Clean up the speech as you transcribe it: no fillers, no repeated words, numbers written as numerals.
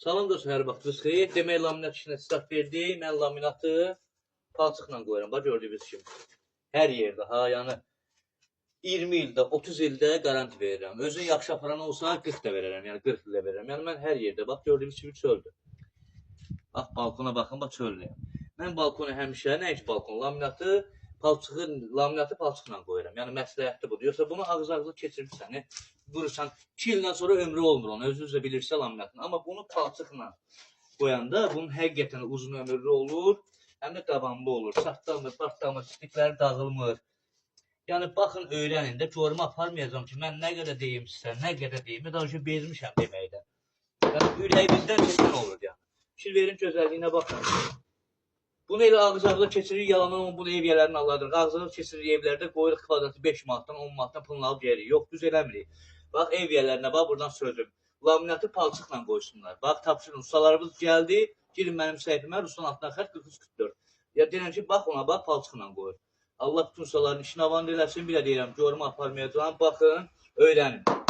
Salam dostlar, hər vaxtınız xeyir. Demək, laminat işinə start verdik. Mən laminatı palçıqla qoyuram. Bax, gördüyünüz kimi. Hər yerdə, yəni 20 ildə, 30 ildə garanti verirəm. Özün yaxşı aparan olsa 40 da verərəm, yəni 40 ildə verərəm. Yəni mən hər yerdə, bax, gördüyünüz kimi çöldür. Bax, balkona baxın, bax, çöldəyəm. Mən balkona həmişə, nə iş balkon, laminatı palçıqla qoyuram. Yəni məsləhətli budur. Yoxsa bunu ağız-ağızlı keçirirsən, vurursan, 2 ildən sonra ömrü olmur onu, özünüz də bilirsə laminatın. Amma bunu palçıqla qoyanda bunun həqiqətən uzun ömürlü olur, həm də davamlı olur. Çatdalmır, partlamır, pislikləri dağılmır. Yəni baxın, öyrənin də, görmə aparmayacağam ki, mən nə qədər deyim sizə, nə qədər deyim, daha önce bezmişəm deməkdən. Yəni ürəyimizdən keçən olur yəni. Fikir verin gözəlliyinə baxın. Bunu elə ağız-ağıza keçirir, yalandan onu bunu ev yerlərini alırıq. Ağız-ağıza keçirir evlərdə, qoyuruq kvadratı 5 manatdan, 10 manatdan pulunu alıb yerik. Yox, düz eləmirik. Bax, ev yerlərinə, bax, buradan sözüm. Laminatı palçıqla qoysunlar. Bax, tapşırın, ustalarımız gəldi, girin mənim səhifimə, Ruslan altından xətt 43-44. Ya deyirəm ki, bax ona, bax, palçıqla qoyur. Allah bütün ustaların işini avan eləsin, bir də deyirəm, görmə aparmayacağım, baxın, öyrənin.